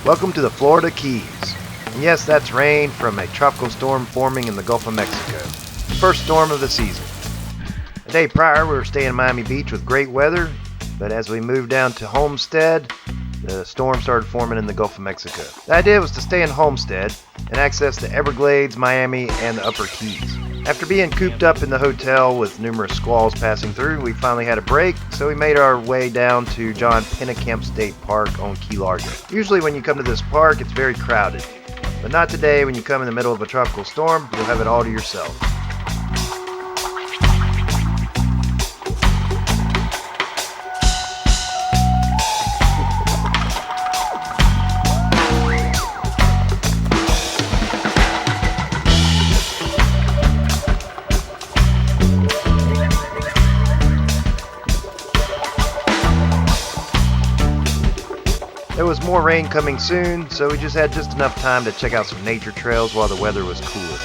Welcome to the Florida Keys. And yes, that's rain from a tropical storm forming in the Gulf of Mexico. The first storm of the season. A day prior, we were staying in Miami Beach with great weather, but as we moved down to Homestead, the storm started forming in the Gulf of Mexico. The idea was to stay in Homestead and access the Everglades, Miami, and the Upper Keys. After being cooped up in the hotel with numerous squalls passing through, we finally had a break, so we made our way down to Pennekamp State Park on Key Largo. Usually when you come to this park, it's very crowded, but not today. When you come in the middle of a tropical storm, you'll have it all to yourself. There was more rain coming soon, so we just had enough time to check out some nature trails while the weather was cooler.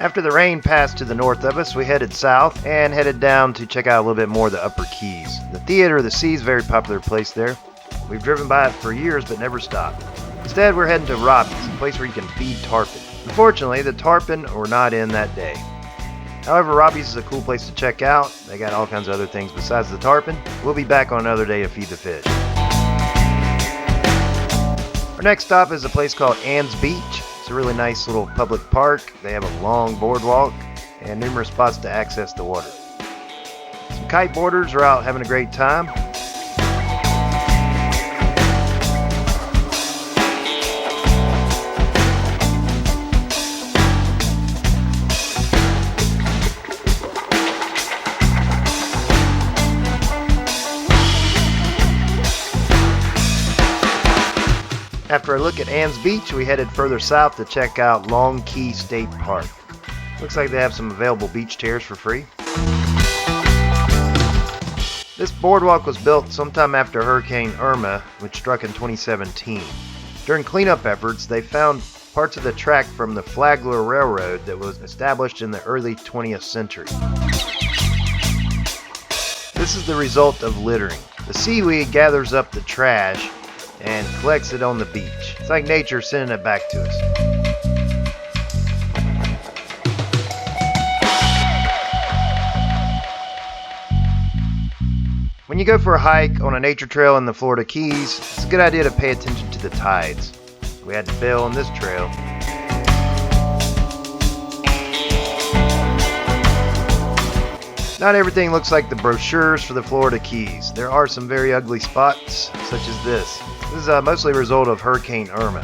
After the rain passed to the north of us, we headed south and headed down to check out a little bit more of the Upper Keys. The Theater of the Sea is a very popular place there. We've driven by it for years but never stopped. Instead, we're heading to Robbie's, a place where you can feed tarpon. Unfortunately, the tarpon were not in that day. However, Robbie's is a cool place to check out. They got all kinds of other things besides the tarpon. We'll be back on another day to feed the fish. Our next stop is a place called Ann's Beach. It's a really nice little public park. They have a long boardwalk and numerous spots to access the water. Some kiteboarders are out having a great time. After a look at Ann's Beach, we headed further south to check out Long Key State Park. Looks like they have some available beach chairs for free. This boardwalk was built sometime after Hurricane Irma, which struck in 2017. During cleanup efforts, they found parts of the track from the Flagler Railroad that was established in the early 20th century. This is the result of littering. The seaweed gathers up the trash and collects it on the beach. It's like nature sending it back to us. When you go for a hike on a nature trail in the Florida Keys, it's a good idea to pay attention to the tides. We had to bail on this trail. Not everything looks like the brochures for the Florida Keys. There are some very ugly spots, such as this. This is mostly a result of Hurricane Irma.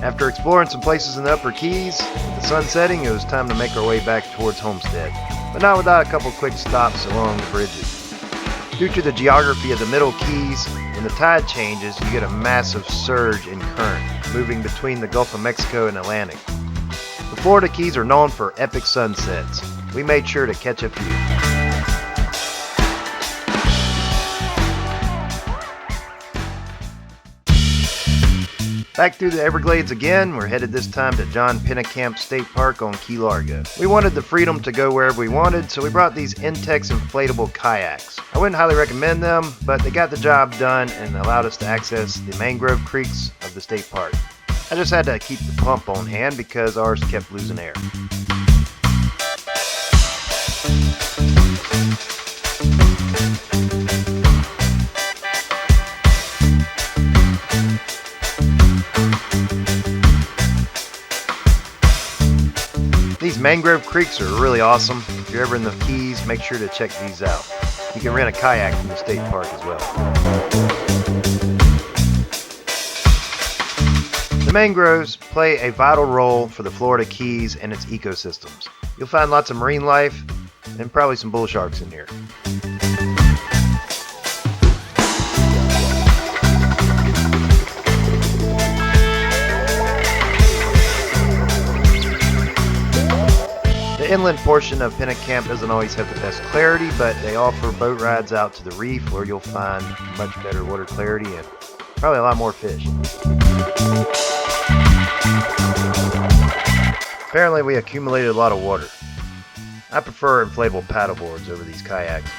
After exploring some places in the Upper Keys, with the sun setting, it was time to make our way back towards Homestead. But not without a couple quick stops along the bridges. Due to the geography of the Middle Keys, when the tide changes, you get a massive surge in current, moving between the Gulf of Mexico and Atlantic. The Florida Keys are known for epic sunsets. We made sure to catch a few. Back through the Everglades again, we're headed this time to Pennekamp State Park on Key Largo. We wanted the freedom to go wherever we wanted, so we brought these Intex inflatable kayaks. I wouldn't highly recommend them, but they got the job done and allowed us to access the mangrove creeks of the state park. I just had to keep the pump on hand because ours kept losing air. These mangrove creeks are really awesome. If you're ever in the Keys, make sure to check these out. You can rent a kayak from the state park as well. The mangroves play a vital role for the Florida Keys and its ecosystems. You'll find lots of marine life and probably some bull sharks in here. The inland portion of Pennekamp doesn't always have the best clarity, but they offer boat rides out to the reef where you'll find much better water clarity and probably a lot more fish. Apparently we accumulated a lot of water. I prefer inflatable paddleboards over these kayaks.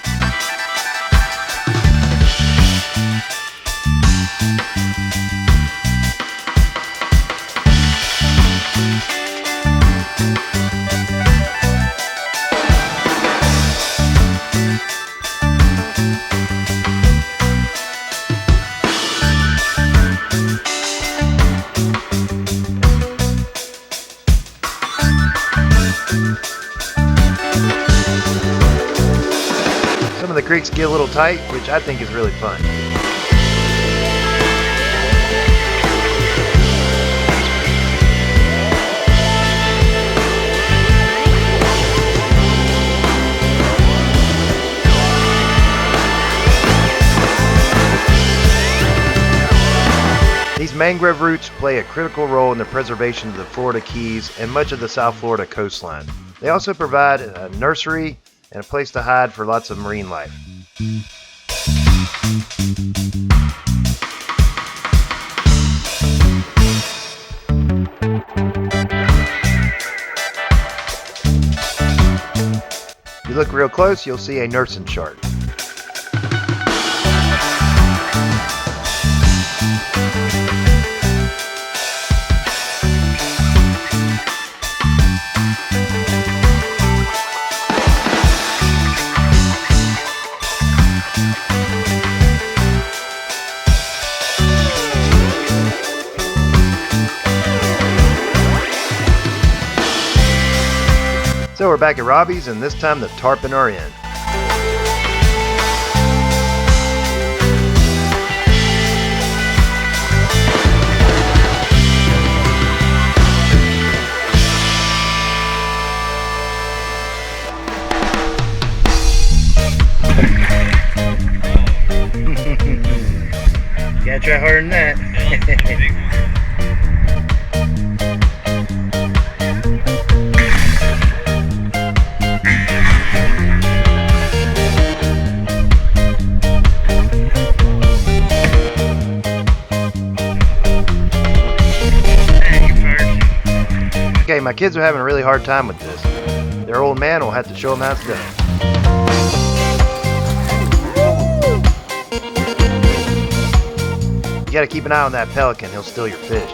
creeks get a little tight, which I think is really fun. These mangrove roots play a critical role in the preservation of the Florida Keys and much of the South Florida coastline. They also provide a nursery and a place to hide for lots of marine life. If you look real close, you'll see a nursing shark. So we're back at Robbie's, and this time the tarpon are in. Gotta try harder than that. Okay, my kids are having a really hard time with this. Their old man will have to show them how it's done. You gotta keep an eye on that pelican, he'll steal your fish.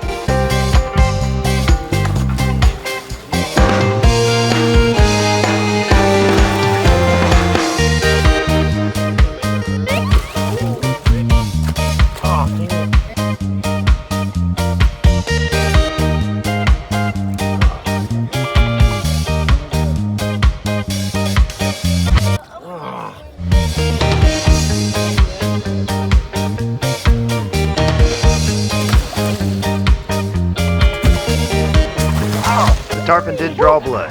Tarpon did draw blood.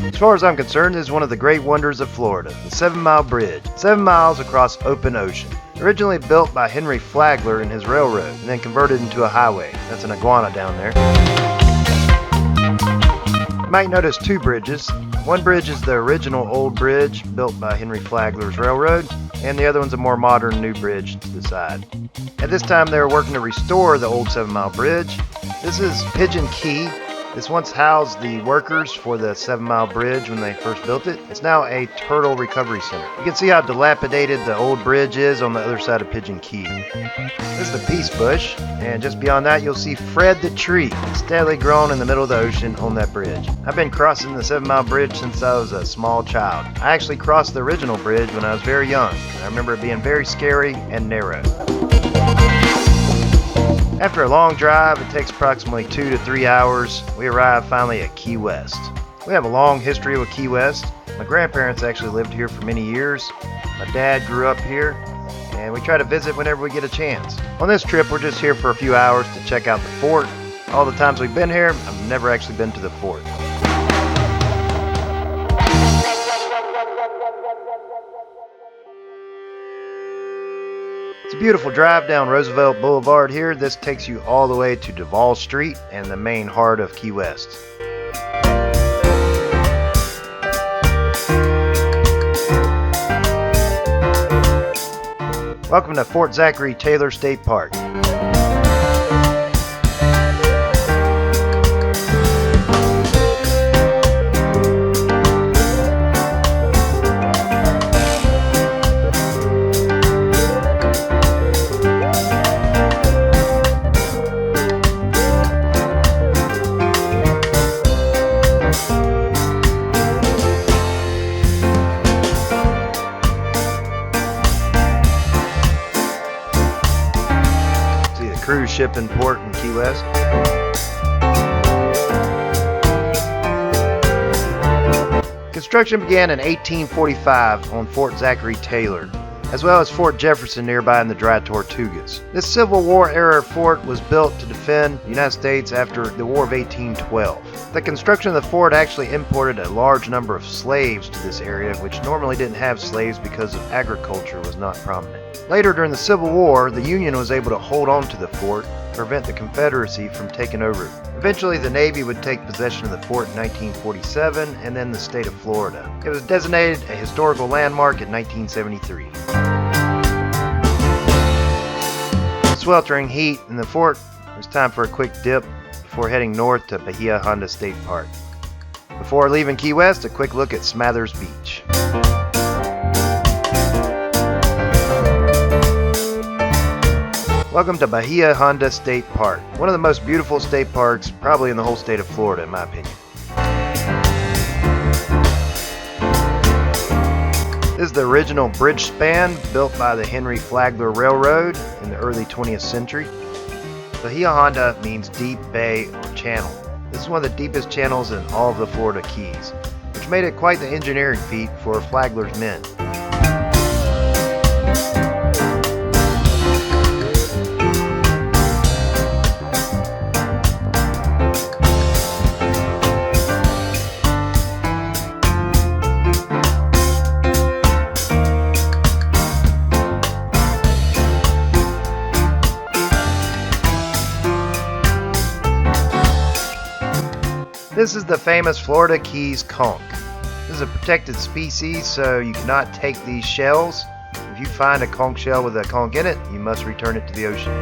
As far as I'm concerned, this is one of the great wonders of Florida, the 7 Mile Bridge. 7 miles across open ocean. Originally built by Henry Flagler in his railroad, and then converted into a highway. That's an iguana down there. You might notice 2 bridges. One bridge is the original old bridge built by Henry Flagler's railroad, and the other one's a more modern new bridge to the side. At this time they were working to restore the old 7 Mile Bridge. This is Pigeon Key. This once housed the workers for the 7 Mile Bridge when they first built it. It's now a turtle recovery center. You can see how dilapidated the old bridge is on the other side of Pigeon Key. This is the Peace Bush, and just beyond that you'll see Fred the Tree, steadily growing in the middle of the ocean on that bridge. I've been crossing the 7 Mile Bridge since I was a small child. I actually crossed the original bridge when I was very young. I remember it being very scary and narrow. After a long drive, it takes approximately 2 to 3 hours, we arrive finally at Key West. We have a long history with Key West. My grandparents actually lived here for many years. My dad grew up here, and we try to visit whenever we get a chance. On this trip, we're just here for a few hours to check out the fort. All the times we've been here, I've never actually been to the fort. It's a beautiful drive down Roosevelt Boulevard here. This takes you all the way to Duval Street and the main heart of Key West. Welcome to Fort Zachary Taylor State Park. shipping port in Key West. Construction began in 1845 on Fort Zachary Taylor, as well as Fort Jefferson nearby in the Dry Tortugas. This Civil War era fort was built to defend the United States after the War of 1812. The construction of the fort actually imported a large number of slaves to this area, which normally didn't have slaves because of agriculture was not prominent. Later during the Civil War, the Union was able to hold on to the fort to prevent the Confederacy from taking over it. Eventually, the Navy would take possession of the fort in 1947 and then the state of Florida. It was designated a historical landmark in 1973. Sweltering heat in the fort, it was time for a quick dip before heading north to Bahia Honda State Park. Before leaving Key West, a quick look at Smathers Beach. Welcome to Bahia Honda State Park, one of the most beautiful state parks probably in the whole state of Florida, in my opinion. This is the original bridge span built by the Henry Flagler Railroad in the early 20th century. Bahia Honda means deep bay or channel. This is one of the deepest channels in all of the Florida Keys, which made it quite the engineering feat for Flagler's men. This is the famous Florida Keys conch. This is a protected species, so you cannot take these shells. If you find a conch shell with a conch in it, you must return it to the ocean.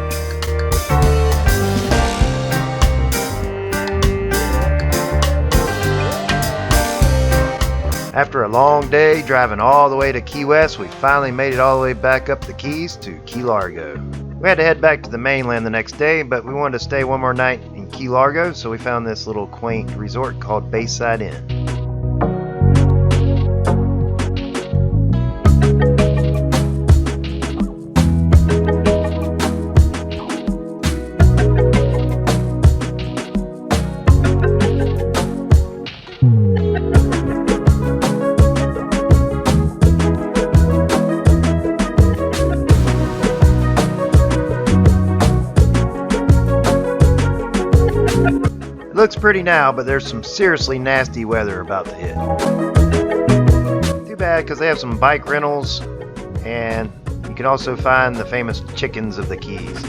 After a long day driving all the way to Key West, we finally made it all the way back up the Keys to Key Largo. We had to head back to the mainland the next day, but we wanted to stay one more night in Key Largo, so we found this little quaint resort called Bayside Inn. It looks pretty now, but there's some seriously nasty weather about to hit. Too bad, because they have some bike rentals, and you can also find the famous chickens of the Keys.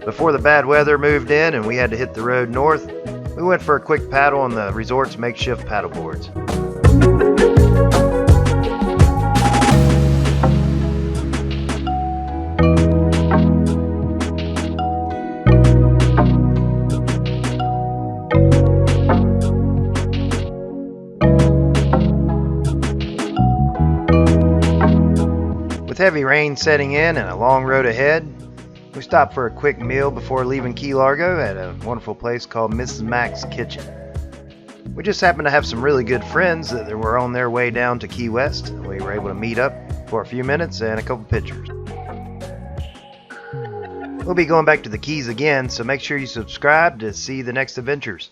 Before the bad weather moved in and we had to hit the road north, we went for a quick paddle on the resort's makeshift paddle boards. With heavy rain setting in and a long road ahead, we stopped for a quick meal before leaving Key Largo at a wonderful place called Mrs. Mack's Kitchen. We just happened to have some really good friends that were on their way down to Key West, and we were able to meet up for a few minutes and a couple pictures. We'll be going back to the Keys again, so make sure you subscribe to see the next adventures.